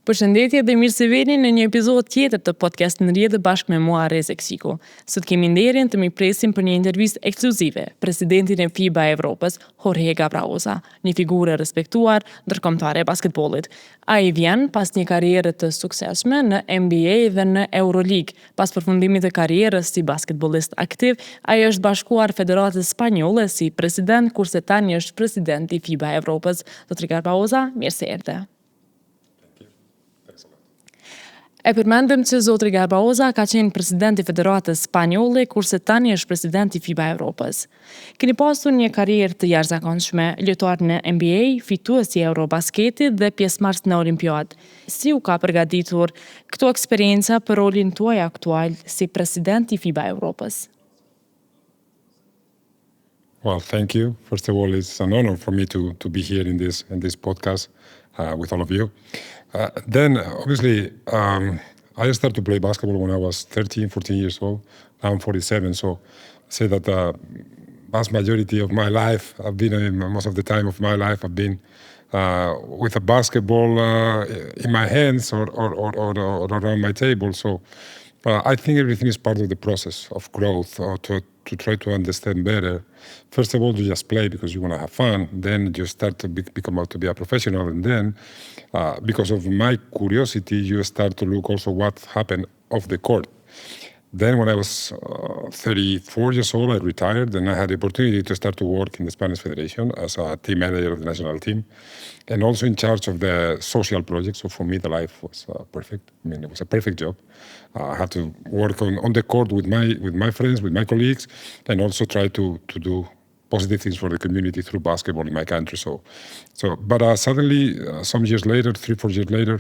Përshëndetje dhe mirë se vini në një episod tjetër të podcast në rrjetë bashkë me mua Rezek Siku. Sot kemi nderin të mi presim për një intervistë ekskluzive presidentin e FIBA Europës, Jorge Garbajosa, një figurë e respektuar ndërkombëtare e basketbollit. Ai vjen pas një karriere të suksesshme në NBA dhe në Euroleague. Pas përfundimit të karrierës si basketbollist aktiv, ai është bashkuar Federatës spanjolle si president, kurse tani është president i FIBA Europës. Zotri Garbajosa, mirë se erdhe. E përmendëm që zotri Garbajosa ka qenë president i Federatës spanjolle, kurse tani është president i FIBA Europës. Keni pasur një karrierë të jashtëzakonshme, lojtar në NBA, fitues i Eurobasketit dhe pjesëmarrës në Olimpiadë. Si u ka përgatitur këto eksperjenca për rolin tuaj aktual si president i FIBA Europës? Well, thank you. First of all, it's an honor for me to be here in this podcast with all of you. Then, obviously, I started to play basketball when I was 13, 14 years old. Now I'm 47, so I say that the vast majority of my life, most of the time of my life, I've been with a basketball in my hands or around my table. So I think everything is part of the process of growth, or to try to understand better. First of all, you just play because you want to have fun. Then you start to become out to be a professional. And then, because of my curiosity, you start to look also what happened off the court. Then when I was 34 years old, I retired, and I had the opportunity to start to work in the Spanish Federation as a team manager of the national team, and also in charge of the social project. So for me, the life was perfect. I mean, it was a perfect job. I had to work on the court with my friends, with my colleagues, and also try to do positive things for the community through basketball in my country. But suddenly, some years later, 3-4 years later,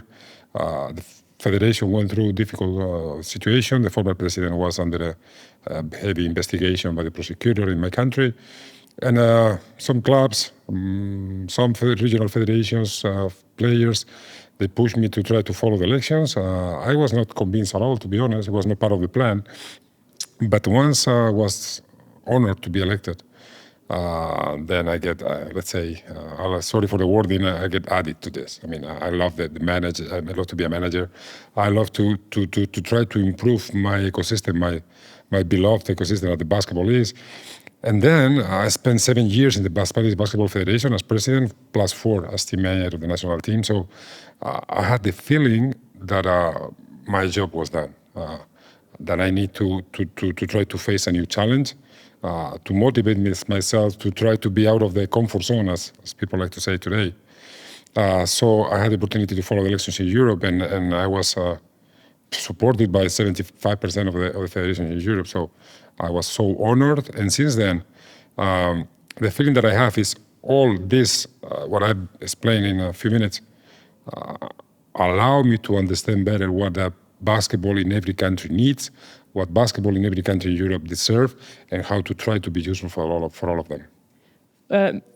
the Federation went through a difficult situation. The former president was under a heavy investigation by the prosecutor in my country. And some clubs, some regional federations, players, they pushed me to try to follow the elections. I was not convinced at all, to be honest. It was not part of the plan. But once I was honored to be elected, then I get, let's say, sorry for the wording, I get added to this. I mean, I love the manager. I love to be a manager. I love to try to improve my ecosystem, my beloved ecosystem that the basketball is. And then I spent 7 years in the Spanish Basketball Federation as president, plus 4 as team manager of the national team. So I had the feeling that my job was done, that I need to try to face a new challenge, to motivate myself to try to be out of the comfort zone, as people like to say today. So I had the opportunity to follow the elections in Europe, and I was supported by 75% of the federation in Europe. So I was so honored. And since then, the feeling that I have is all this, what I explained in a few minutes, allow me to understand better what the basketball in every country needs, what basketball in every country in Europe deserve, and how to try to be useful for all of them.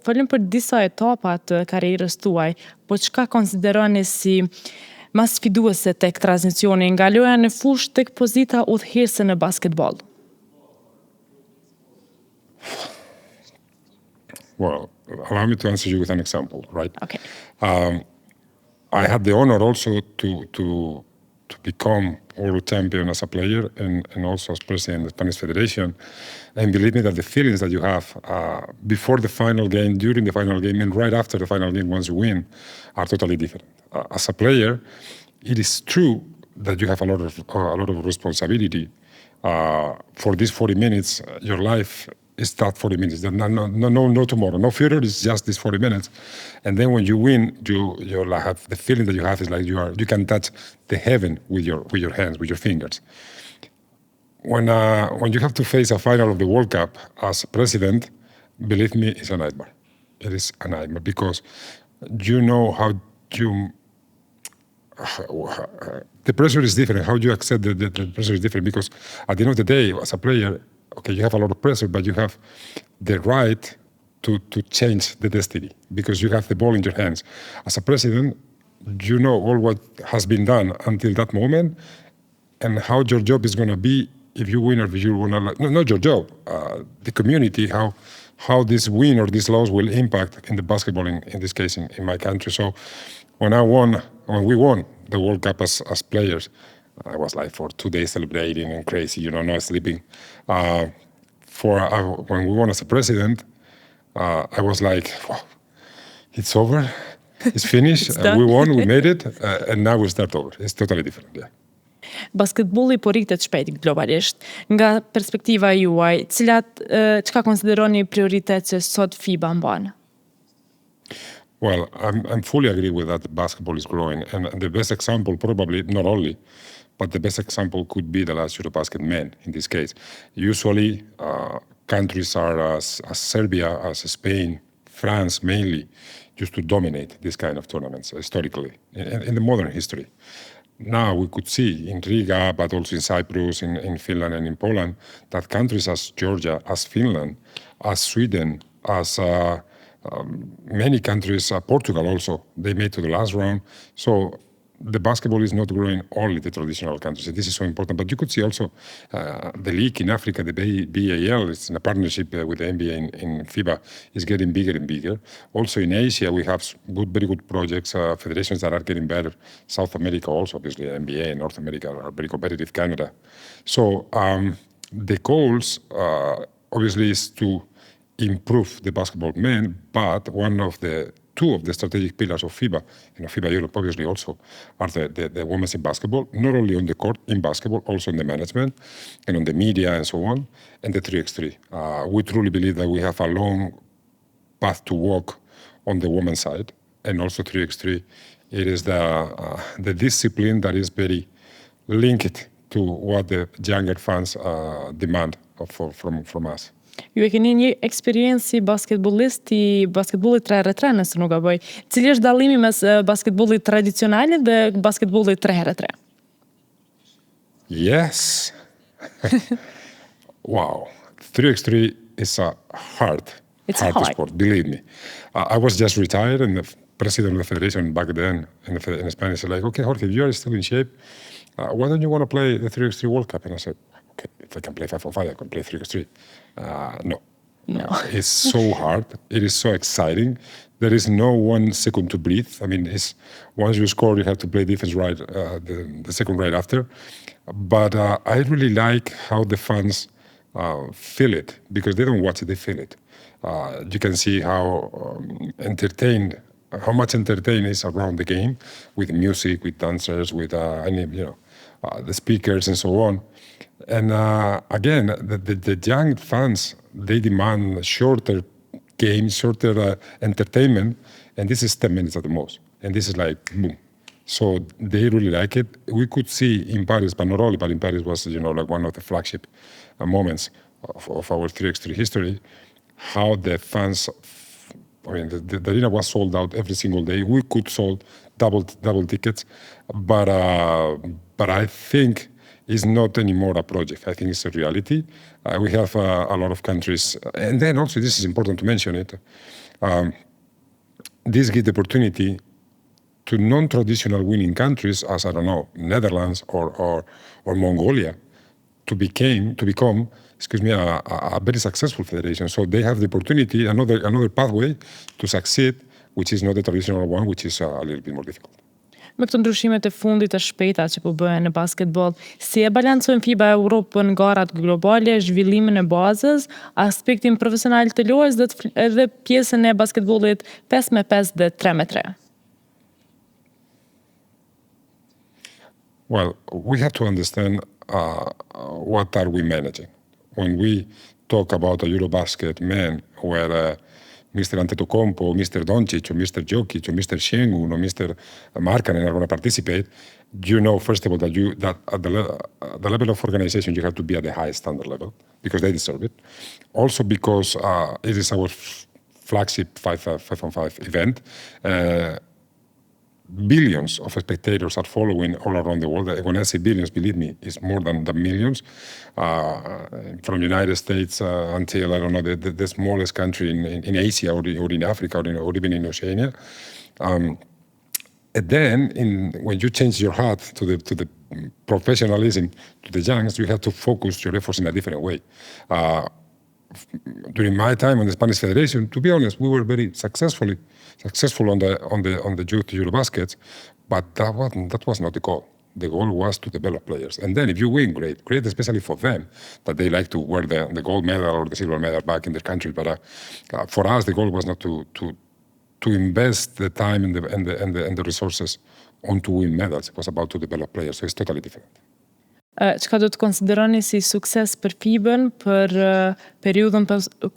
Folëm për disa etapa të karrierës tuaj, po çka konsideroni si më sfiduese tek tranzicioni nga loja në fushë tek pozita udhëheqëse në basketball? Well, allow me to answer you with an example, right? Okay. I had the honor also to become world champion as a player and also as president of the Spanish Federation. And believe me that the feelings that you have before the final game, during the final game, and right after the final game once you win are totally different. As a player, it is true that you have a lot of responsibility. For these 40 minutes, your life is that 40 minutes. No tomorrow, no future. It's just these 40 minutes. And then when you win, you have the feeling that you have is like you can touch the heaven with your hands, with your fingers. When you have to face a final of the World Cup as president, believe me, it's a nightmare. It is a nightmare because you know how the pressure is different. How you accept the pressure is different because at the end of the day, as a player, okay, you have a lot of pressure, but you have the right to change the destiny because you have the ball in your hands. As a president, you know all what has been done until that moment and how your job is going to be if you win or if you win. No, not your job, the community, how this win or this loss will impact in the basketball, in this case, in my country. So when I won when we won the World Cup as players, I was like for 2 days celebrating and crazy, not sleeping. When we won as a president, I was like, wow, it's over, it's finished, we won, we made it, and now we start over. It's totally different, yeah. Basketbolli po rritet shpejt globalisht. Nga perspektiva juaj, çka konsideroni prioritet që sot FIBA mban? Well, I'm fully agree with that. Basketball is growing, and the best example, probably not only, but the best example could be the last Eurobasket men. In this case, usually countries are as Serbia, as Spain, France mainly, used to dominate this kind of tournaments historically in the modern history. Now we could see in Riga, but also in Cyprus, in Finland, and in Poland, that countries as Georgia, as Finland, as Sweden, as many countries, Portugal also, they made to the last round. So the basketball is not growing only the traditional countries. And this is so important. But you could see also the league in Africa, the BAL, it's in a partnership with the NBA in FIBA, is getting bigger and bigger. Also in Asia, we have very good projects, federations that are getting better. South America also, obviously, NBA and North America are very competitive, Canada. So the goals, obviously, is to improve the basketball men, but two of the strategic pillars of FIBA, FIBA Europe obviously also, are the women's in basketball, not only on the court in basketball, also in the management and on the media and so on, and the 3x3. We truly believe that we have a long path to walk on the women's side, and also 3x3. It is the discipline that is very linked to what the younger fans demand from us. Ju e keni një eksperiencë si basketbollist i basketbollit 3x3, nëse nuk gaboj. Cili është dallimi mes basketbollit tradicional dhe basketbollit 3x3? Yes. Wow. 3x3 is a hard sport, believe me. I was just retired, and the president of the federation back then in Spain said, like, okay, Jorge, you are still in shape. Why don't you want to play the 3x3 World Cup? And I said, okay, if I can play 5-on-5, I can play 3x3. No. It's so hard. It is so exciting. There is no 1 second to breathe. I mean, once you score, you have to play defense right the second right after. But I really like how the fans feel it, because they don't watch it, they feel it. You can see how much entertained is around the game, with music, with dancers, with the speakers and so on. And again, the young fans, they demand shorter games, shorter entertainment, and this is 10 minutes at the most. And this is like, boom. So they really like it. We could see in Paris, but not only, but in Paris was, like one of the flagship moments of our 3x3 history, how the fans, the arena was sold out every single day. We could sold double tickets, but I think it's not anymore a project. I think it's a reality. We have a lot of countries, and then also this is important to mention it. This gives the opportunity to non-traditional winning countries, as I don't know, Netherlands or Mongolia, to become, a very successful federation. So they have the opportunity, another pathway to succeed, which is not the traditional one, which is a little bit more difficult. Me këto ndryshimet e fundit të shpejta që po bëhen në basketball, si e balancojnë FIBA Europe në garat globale, zhvillimin e bazës, aspektin profesional të lojës dhe pjesën e basketbollit 5-5 dhe 3-3? Well, we have to understand what are we managing. When we talk about a Eurobasket men where Mr. Antetokounmpo, Mr. Doncic, or Mr. Jokic, or Mr. Şengün, or Mr. Markkanen are going to participate, first of all, that at the level of organization, you have to be at the highest standard level, because they deserve it. Also because it is our flagship 5-on-5 event. Billions of spectators are following all around the world. When I say billions, believe me, it's more than millions. From United States until, I don't know, the smallest country in Asia or in Africa or even in Oceania. And then when you change your hat to the professionalism, to the youngs, you have to focus your efforts in a different way. During my time on the Spanish Federation, to be honest, we were very successful on the youth Eurobaskets, But that was not the goal. The goal was to develop players. And then if you win, great, especially for them, that they like to wear the gold medal or the silver medal back in their country. But for us, the goal was not to invest the time and the resources on to win medals. It was about to develop players. So it's totally different. Çka do të konsideroni si sukses për FIBA-n për periudhën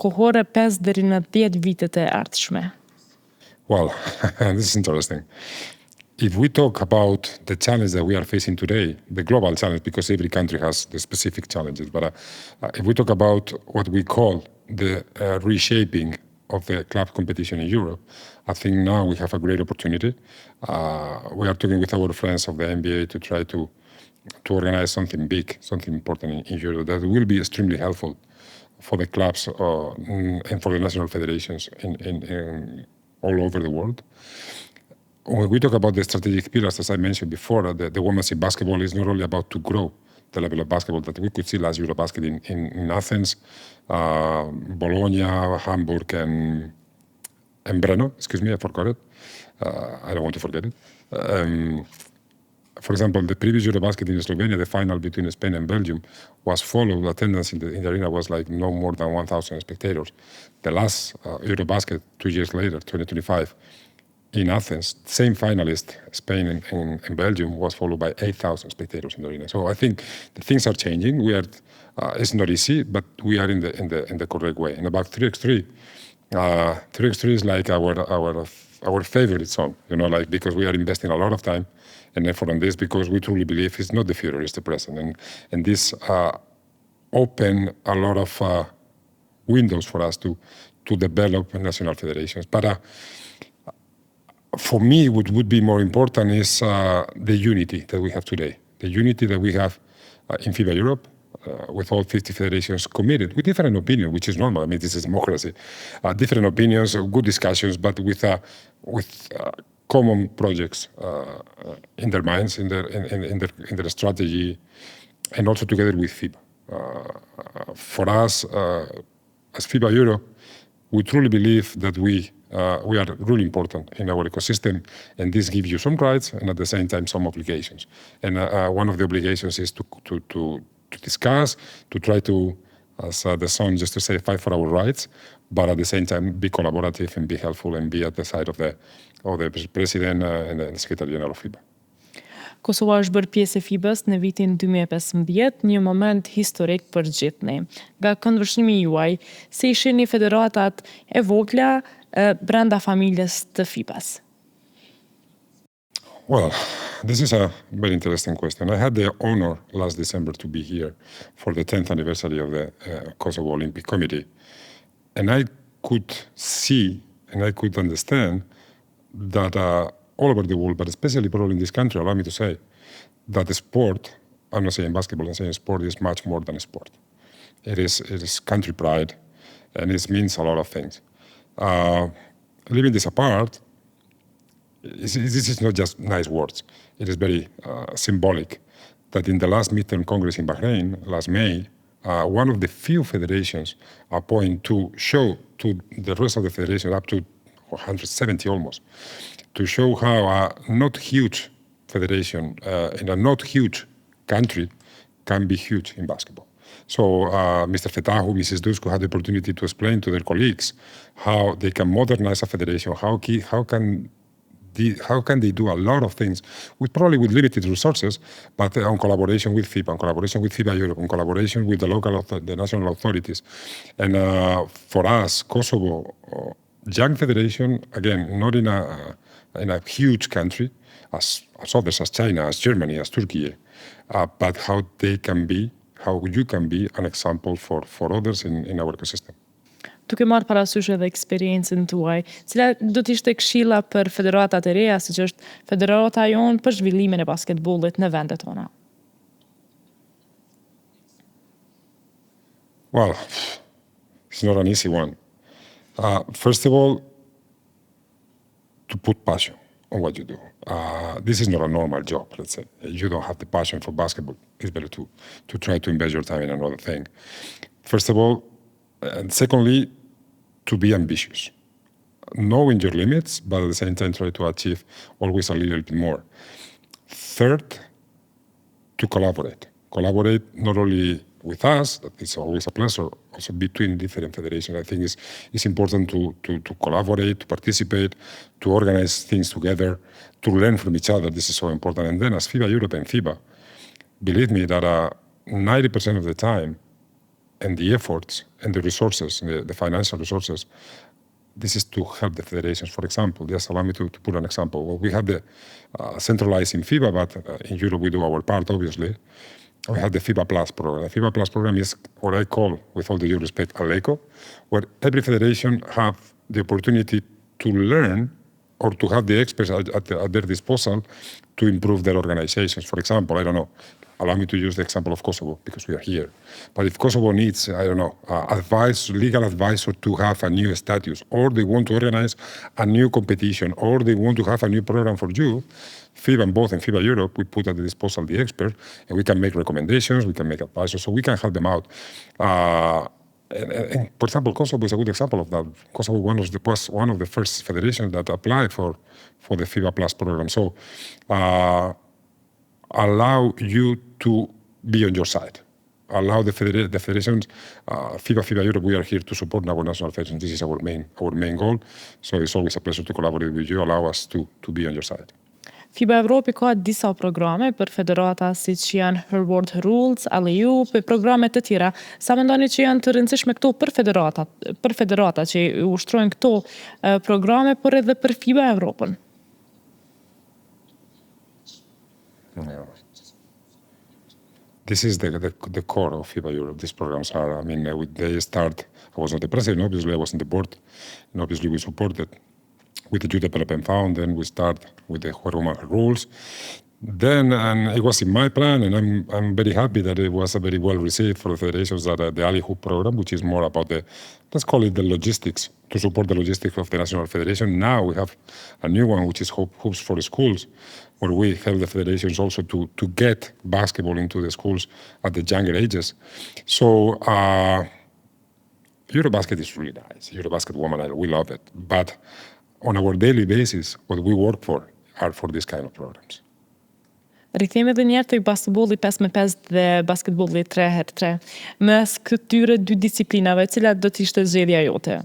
kohore 5 deri në 10 vitet e ardhshme? Well, this is interesting. If we talk about the challenge that we are facing today, the global challenge, because every country has the specific challenges, but if we talk about what we call the reshaping of the club competition in Europe, I think now we have a great opportunity. We are talking with our friends of the NBA to try to organize something big, something important in Europe that will be extremely helpful for the clubs and for the national federations in all over the world. When we talk about the strategic pillars, as I mentioned before, the women's in basketball is not only about to grow the level of basketball that we could see last Eurobasket in Athens, Bologna, Hamburg, and Brno. Excuse me, I forgot it. I don't want to forget it. For example, the previous Eurobasket in Slovenia, the final between Spain and Belgium, was followed. Attendance in the arena was like no more than 1,000 spectators. The last Eurobasket, 2 years later, 2025, in Athens, same finalist, Spain and Belgium, was followed by 8,000 spectators in the arena. So I think the things are changing. It's not easy, but we are in the correct way. And about 3x3, 3x3 is like our favorite song, like because we are investing a lot of time and effort on this because we truly believe it's not the future, it's the present. And this open a lot of windows for us to develop national federations. But for me, what would be more important is the unity that we have today, the unity that we have in FIBA Europe, with all 50 federations committed, with different opinions, which is normal. I mean, this is democracy. Different opinions, good discussions, but with common projects in their minds, in their strategy, and also together with FIBA. For us, as FIBA Europe, we truly believe that we are really important in our ecosystem, and this gives you some rights and at the same time some obligations. And one of the obligations is to discuss, to try to, as the song just to say, fight for our rights, but at the same time be collaborative and be helpful and be at the side of the president and the secretary general of FIBA. Kosova është bërë pjesë e FIBA-s në vitin 2015, një moment historik për gjithë ne. Nga këndvështrimi juaj, se ishini federatat e vogla brenda familjes të FIBA-s? Well, this is a very interesting question. I had the honor last December to be here for the 10th anniversary of the Kosovo Olympic Committee. And I could see and I could understand that all over the world, but especially probably in this country, allow me to say, that the sport, I'm not saying basketball, I'm saying sport is much more than a sport. It is country pride, and it means a lot of things. Leaving this apart, this is not just nice words. It is very symbolic that in the last midterm Congress in Bahrain, last May, one of the few federations appointed to show to the rest of the federations, up to 170 almost, to show how a not huge federation in a not huge country can be huge in basketball. So Mr. Fetahu, Mrs. Dusko had the opportunity to explain to their colleagues how they can modernize a federation, how can they do a lot of things with probably with limited resources, but on collaboration with FIBA, on collaboration with FIBA Europe, on collaboration with the national authorities. And for us, Kosovo, young federation, again, not in a huge country, as others, as China, as Germany, as Turkey, but how you can be an example for others in our ecosystem. Duke marrë parasysh edhe eksperiencën tuaj, cila do të ishte këshilla për federatat e reja, siç është federata jonë për zhvillimin e basketbollit në vendet tona? Well, it's not an easy one. First of all, to put passion on what you do. This is not a normal job, let's say. You don't have the passion for basketball. It's better to try to invest your time in another thing. First of all, and secondly, to be ambitious. knowing your limits, but at the same time try to achieve always a little bit more. Third, to collaborate. Collaborate not only with us, that is always a pleasure, also between different federations. I think it's important to collaborate, to participate, to organize things together, to learn from each other. This is so important. And then as FIBA Europe and FIBA, believe me that 90% of the time and the efforts and the resources, the financial resources, this is to help the federations. For example, just allow me to put an example. Well, we have the centralized in FIBA, but in Europe we do our part, obviously. We have the FIBA Plus program. The FIBA Plus program is what I call, with all due respect, a LECO, where every federation have the opportunity to learn or to have the experts at their disposal to improve their organizations. For example, I don't know, allow me to use the example of Kosovo because we are here. But if Kosovo needs, I don't know, advice, legal advice, or to have a new status, or they want to organize a new competition, or they want to have a new program for youth, FIBA and both in FIBA Europe, we put at the disposal of the expert, and we can make recommendations, we can make advice, so we can help them out. And for example, Kosovo is a good example of that. Kosovo was one of the first federations that applied for the FIBA Plus program. So allow you to be on your side. Allow the federations, FIBA Europe, we are here to support our national federations. This is our main goal. So it's always a pleasure to collaborate with you. Allow us to be on your side. FIBA Evropi ka disa programe për federata siç janë Her World Her Rules, LEU, për programe të tjera. Sa mendoni që janë të rëndësishme këto për federata që ushtrojnë këto programe, por edhe për FIBA Evropën? Yeah. This is the core of FIBA Europe. These programs are, they start, I was not the president, obviously I was on the board, and obviously we supported with the Youth Development Fund, then we start with the rules. Then, and it was in my plan, and I'm very happy that it was very well received for the federations, that the Ali Hoop program, which is more about let's call it the logistics, to support the logistics of the national federation. Now we have a new one, which is Hoops for the Schools, where we help the federations also to get basketball into the schools at the younger ages. So Eurobasket is really nice. Eurobasket women, we love it. But on our daily basis, what we work for are for this kind of programs. Rikthehemi edhe një herë te basketbolli 5x5 dhe basketbolli 3x3. Mes këtyre dy disiplinave, cila do të ishte zgjedhja jote?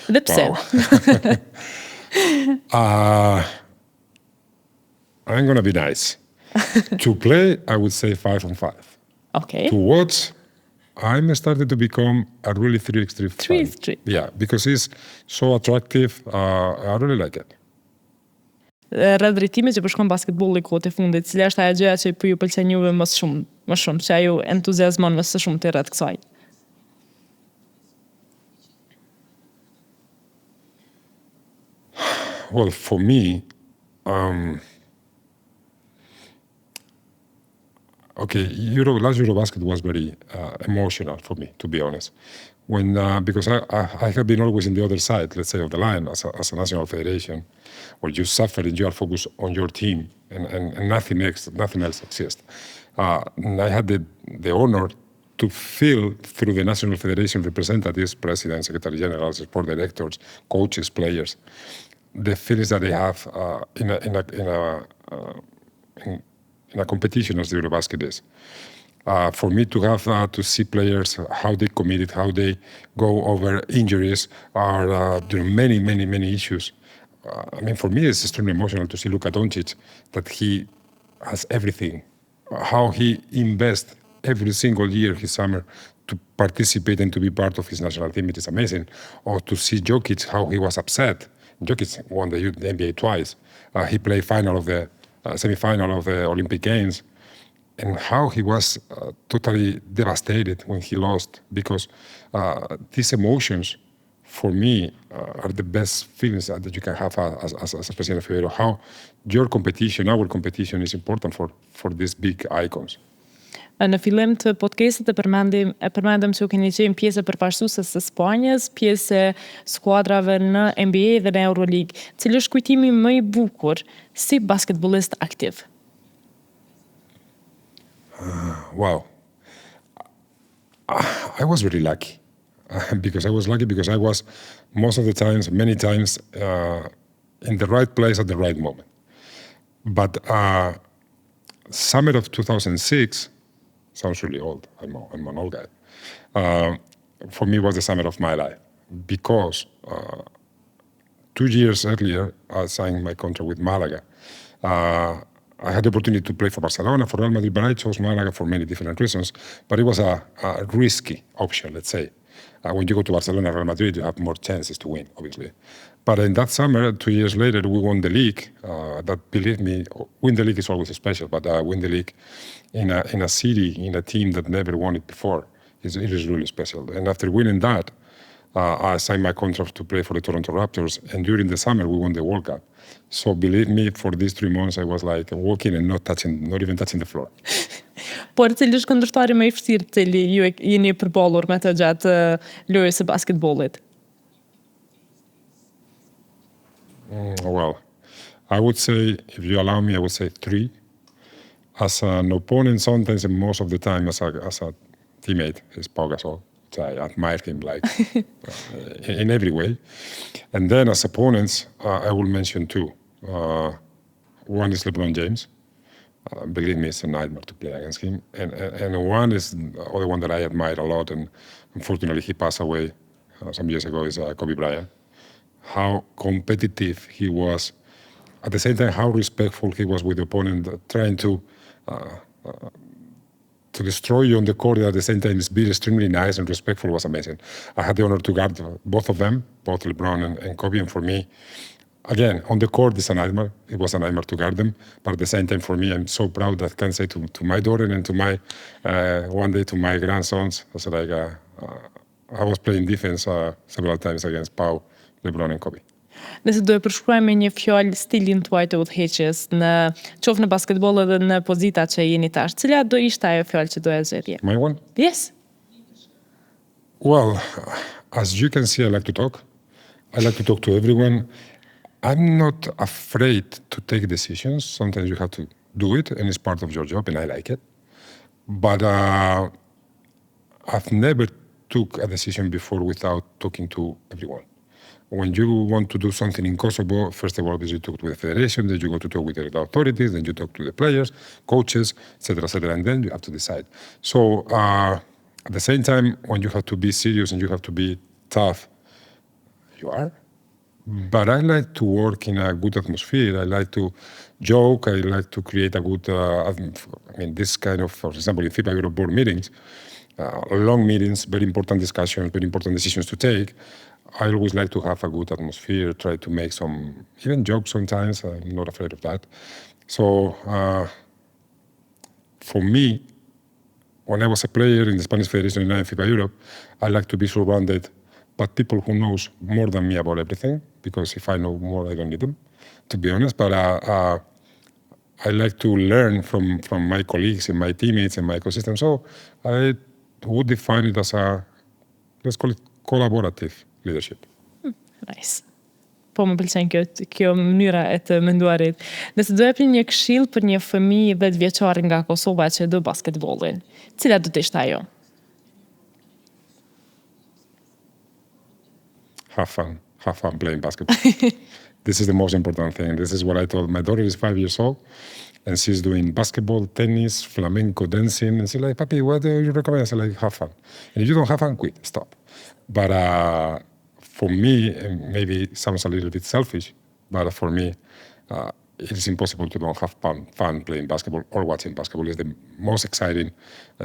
Dhe pse? Wow. I'm gonna be nice. To play, I would say 5-on-5. Okay. To watch, I'm starting to become a really 3x3 fan. 3x3. Yeah, because it's so attractive. I really like it. Rreth drejtimit që përshkon basketbolli kohët e fundit, cila është ajo gjëja që ju pëlqen juve më shumë, që ju entuziazmon më së shumti rreth kësaj? Well, for me, last Eurobasket was very emotional for me, to be honest. Because I have been always in the other side, let's say, of the line as a national federation, where you suffer and you are focused on your team and nothing else exists. And I had the honor to feel through the national federation representatives, presidents, secretary generals, sport directors, coaches, players, the feelings that they have in a competition as the Eurobasket is. For me to have to see players, how they committed, how they go over injuries, or many issues. For me, it's extremely emotional to see Luka Doncic, that he has everything. How he invests every single year, his summer, to participate and to be part of his national team. It is amazing. Or to see Jokic, how he was upset. Jokic won the NBA twice. He played semi-final of the Olympic Games. And how he was totally devastated when he lost, because these emotions, for me, are the best feelings that you can have as a president of FIBA. How your competition, our competition, is important for these big icons. Në fillim të podcastit e përmendëm se u keni qenë pjesë e përfaqësuese së Spanjës, pjesë e skuadrave në NBA dhe në Euroleague. Cili është kujtimi më i bukur si basketbollist aktiv? Wow. I was very lucky. because I was lucky, because I was most of the times, many times, in the right place at the right moment. But summer of 2006, sounds really old, I'm an old guy, for me was the summer of my life, because 2 years earlier, I signed my contract with Malaga. I had the opportunity to play for Barcelona, for Real Madrid, but I chose Malaga for many different reasons. But it was a risky option, let's say. When you go to Barcelona, Real Madrid, you have more chances to win, obviously. But in that summer, 2 years later, we won the league. That, believe me, win the league is always special, but win the league in a city, in a team that never won it before, it is really special. And after winning that, I signed my contract to play for the Toronto Raptors, and during the summer, we won the World Cup. So believe me, for these 3 months, I was like walking and not even touching the floor. Por cili është kundërshtari më i vështirë cili ju jeni përballur me të gjatë lojës së basketbollit? Well, I would say, if you allow me, I would say 3. As an opponent, sometimes and most of the time as a teammate, is Pau Gasol. I admire him like in every way. And then as opponents, I will mention 2. One is LeBron James. Believe me, it's a nightmare to play against him. And one is the other one that I admire a lot, and unfortunately he passed away some years ago, is Kobe Bryant. How competitive he was. At the same time, how respectful he was with the opponent, trying to destroy you on the court, at the same time is being extremely nice and respectful, was amazing. I had the honor to guard both of them, both LeBron and Kobe, and for me, again, on the court it's a nightmare. It was a nightmare to guard them, but at the same time, for me, I'm so proud that I can say to my daughter and to my, one day to my grandsons, I said, like, I was playing defense several times against Pau, LeBron and Kobe. Nëse do e përshkruaj me një fjalë stilin tuaj të udhëheqjes qoftë në basketboll edhe në pozita që jeni tash, cila do ishte ajo fjalë që do e zgjerrje? My one? Yes. Well, as you can see, I like to talk. I like to talk to everyone. I'm not afraid to take decisions. Sometimes you have to do it, and it's part of your job, and I like it. But I've never took a decision before without talking to everyone. When you want to do something in Kosovo, first of all, you talk to the federation, then you go to talk with the authorities, then you talk to the players, coaches, etc., and then you have to decide. So at the same time, when you have to be serious and you have to be tough, you are. But I like to work in a good atmosphere. I like to joke. I like to create a good, this kind of, for example, in FIBA Europe board meetings, long meetings, very important discussions, very important decisions to take. I always like to have a good atmosphere, try to make some, even jokes sometimes. I'm not afraid of that. So for me, when I was a player in the Spanish Federation and now in FIBA Europe, I like to be surrounded by people who knows more than me about everything, because if I know more, I don't need them, to be honest. But I like to learn from my colleagues and my teammates and my ecosystem. So I would define it as a, let's call it collaborative leadership. Nice. Po më pëlqen kjo mënyra e të menduarit. Nëse do japni një këshill për një fëmijë 10 vjeçar nga Kosova që do basketbollin, cila do të ishte ajo? Have fun playing basketball. This is the most important thing. This is what I told my daughter. Is 5 years old, and she's doing basketball, tennis, flamenco, dancing, and she's like, "Papi, what do you recommend?" I said, like, have fun. And if you don't have fun, quit, stop. But for me, maybe it sounds a little bit selfish, but for me, it is impossible to not have fun playing basketball or watching basketball. It's the most exciting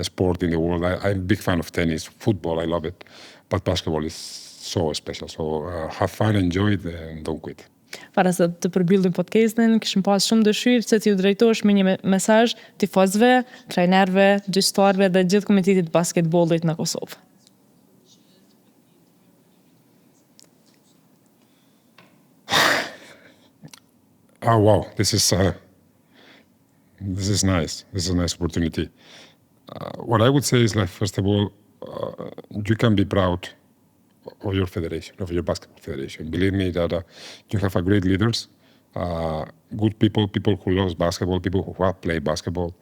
sport in the world. I'm a big fan of tennis, football, I love it, but basketball is so special. So have fun, enjoy it, and don't quit. Para se të përbyllim podcastin, kishim pas shumë dëshirë se ti u drejtohesh me një mesazh tifozëve, trajnerëve, gjyqtarëve dhe gjithë komitetit basketbollit në Kosovë. Oh wow, this is nice. This is a nice opportunity. What I would say is, like, first of all, you can be proud of your federation, of your basketball federation. Believe me that you have a great leaders, good people who love basketball, people who have played basketball.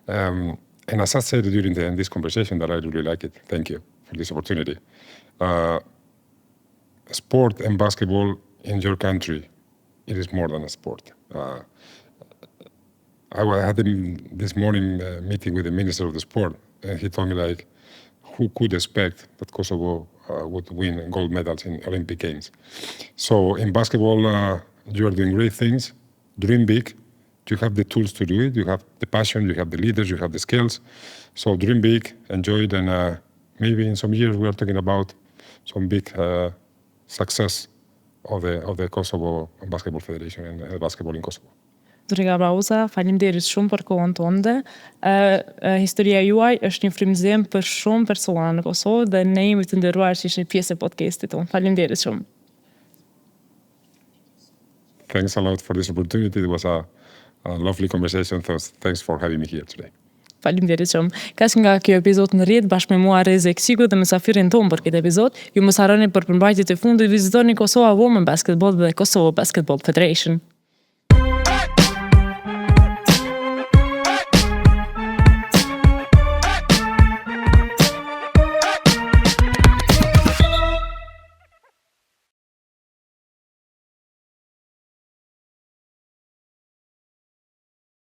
And as I said during this conversation, that I really like it. Thank you for this opportunity. Sport and basketball in your country, it is more than a sport. I had this morning meeting with the minister of the sport, and he told me like, who could expect that Kosovo would win gold medals in Olympic Games? So in basketball, you are doing great things. Dream big. You have the tools to do it. You have the passion. You have the leaders. You have the skills. So dream big, enjoy it, and maybe in some years we are talking about some big success of the Kosovo Basketball Federation and basketball in Kosovo. Jorge Garbajosa, faleminderit shumë për kohën tënde. Historia juaj është një frymëzim për shumë persona në Kosovë dhe ne jemi të nderuar që ishni pjesë e podcastit tonë. Faleminderit shumë. Thanks a lot for this opportunity. It was a lovely conversation. Thanks for having me here today. Faleminderit shumë. Kaq nga kjo episod në rrjet bashkë me mua Reze Eksiku dhe mysafirin tonë për këtë episod. Ju mos harroni për përmbajtjet e fundit vizitoni Kosova Women Basketball dhe Kosovo Basketball Federation.